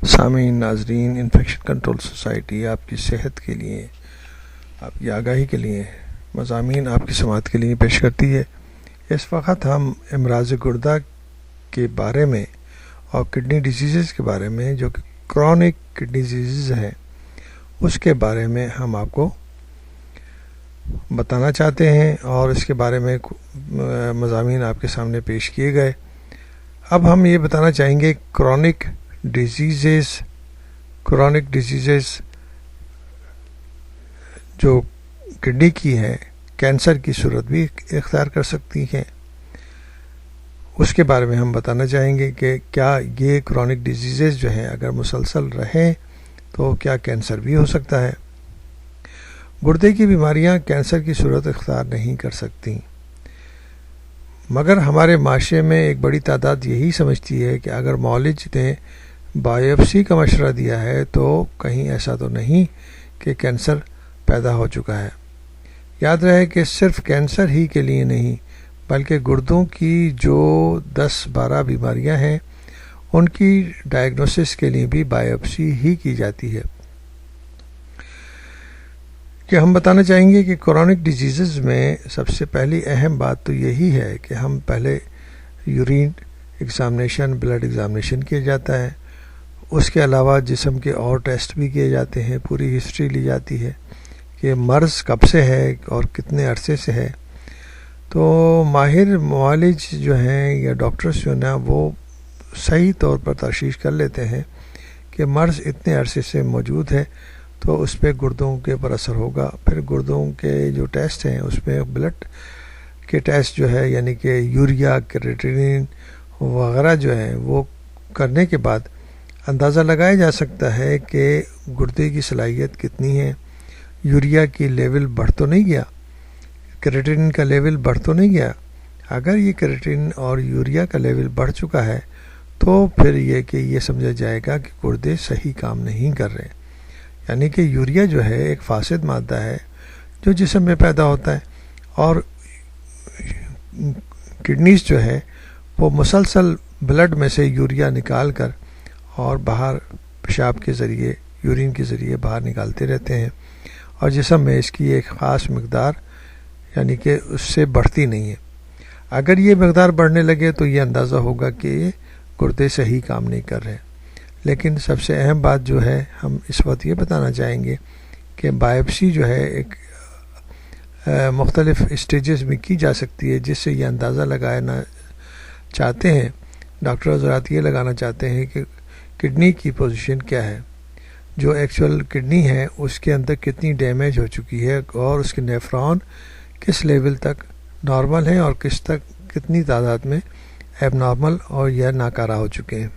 سامعین ناظرین، infection control society آپ کی صحت کے لیے، آپ کی آگاہی کے لیے مضامین آپ کی سماعت کے لیے پیش کرتی ہے۔ اس وقت ہم امراض گردہ کے بارے میں اور کڈنی ڈیزیزز کے بارے میں، جو کہ کرونک کڈنی ڈیزیز ہیں، اس کے بارے میں ہم آپ کو بتانا چاہتے ہیں اور اس کے بارے میں مضامین آپ کے سامنے پیش کیے گئے۔ اب ہم یہ بتانا چاہیں گے کرونک ڈیزیزز جو کڈنی کی ہیں، کینسر کی صورت بھی اختیار کر سکتی ہیں، اس کے بارے میں ہم بتانا چاہیں گے کہ کیا یہ کرونک ڈیزیزز جو ہیں اگر مسلسل رہیں تو کیا کینسر بھی ہو سکتا ہے۔ گردے کی بیماریاں کینسر کی صورت اختیار نہیں کر سکتی، مگر ہمارے معاشرے میں ایک بڑی تعداد یہی سمجھتی ہے کہ اگر معالج نے بائیوپسی کا مشورہ دیا ہے تو کہیں ایسا تو نہیں کہ کینسر پیدا ہو چکا ہے۔ یاد رہے کہ صرف کینسر ہی کے لیے نہیں، بلکہ گردوں کی جو 10-12 بیماریاں ہیں ان کی ڈائگنوسس کے لیے بھی بائیوپسی ہی کی جاتی ہے۔ کہ ہم بتانا چاہیں گے کہ کرونک ڈیزیزز میں سب سے پہلی اہم بات تو یہی ہے کہ ہم پہلے یورین ایگزامینیشن، بلڈ ایگزامینیشن کیا جاتا ہے۔ اس کے علاوہ جسم کے اور ٹیسٹ بھی کیے جاتے ہیں، پوری ہسٹری لی جاتی ہے کہ مرض کب سے ہے اور کتنے عرصے سے ہے۔ تو ماہر معالج جو ہیں یا ڈاکٹرز جو ہیں وہ صحیح طور پر تشخیص کر لیتے ہیں کہ مرض اتنے عرصے سے موجود ہے تو اس پہ گردوں کے پر اثر ہوگا۔ پھر گردوں کے جو ٹیسٹ ہیں اس میں بلڈ کے ٹیسٹ جو ہے، یعنی کہ یوریا، کریٹینین وغیرہ جو ہیں، وہ کرنے کے بعد اندازہ لگایا جا سکتا ہے کہ گردے کی صلاحیت کتنی ہے، یوریا کی لیول بڑھ تو نہیں گیا، کریٹینین کا لیول بڑھ تو نہیں گیا۔ اگر یہ کریٹینین اور یوریا کا لیول بڑھ چکا ہے تو پھر یہ سمجھا جائے گا کہ گردے صحیح کام نہیں کر رہے، یعنی کہ یوریا جو ہے ایک فاسد مادہ ہے جو جسم میں پیدا ہوتا ہے، اور کڈنیز جو ہے وہ مسلسل بلڈ میں سے یوریا نکال کر اور باہر پیشاب کے ذریعے، یورین کے ذریعے باہر نکالتے رہتے ہیں، اور جسم میں اس کی ایک خاص مقدار یعنی کہ اس سے بڑھتی نہیں ہے۔ اگر یہ مقدار بڑھنے لگے تو یہ اندازہ ہوگا کہ یہ گردے صحیح کام نہیں کر رہے۔ لیکن سب سے اہم بات جو ہے ہم اس وقت یہ بتانا چاہیں گے کہ بائیوپسی جو ہے ایک مختلف اسٹیجز میں کی جا سکتی ہے، جس سے یہ اندازہ لگانا چاہتے ہیں، ڈاکٹر حضرات یہ لگانا چاہتے ہیں کہ کڈنی کی پوزیشن کیا ہے، جو ایکچول کڈنی ہے اس کے اندر کتنی ڈیمیج ہو چکی ہے، اور اس کے نیفرون کس لیول تک نارمل ہیں اور کتنی تعداد میں ایب نارمل اور یا ناکارہ ہو چکے ہیں۔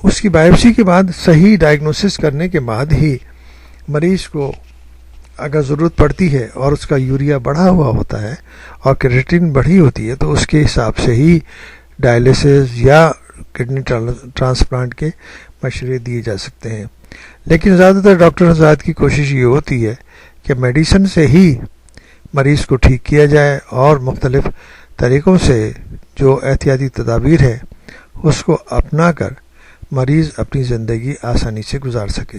اس کی بائیوپسی کے بعد صحیح ڈائگنوسس کرنے کے بعد ہی مریض کو اگر ضرورت پڑتی ہے اور اس کا یوریا بڑھا ہوا ہوتا ہے اور کریٹین بڑھی ہوتی ہے تو اس کے حساب سے ہی ڈائلیسس یا کڈنی ٹرانسپلانٹ کے مشورے دیے جا سکتے ہیں۔ لیکن زیادہ تر ڈاکٹر حضرات کی کوشش یہ ہوتی ہے کہ میڈیسن سے ہی مریض کو ٹھیک کیا جائے اور مختلف طریقوں سے جو احتیاطی تدابیر ہے اس کو اپنا کر مریض اپنی زندگی آسانی سے گزار سکے۔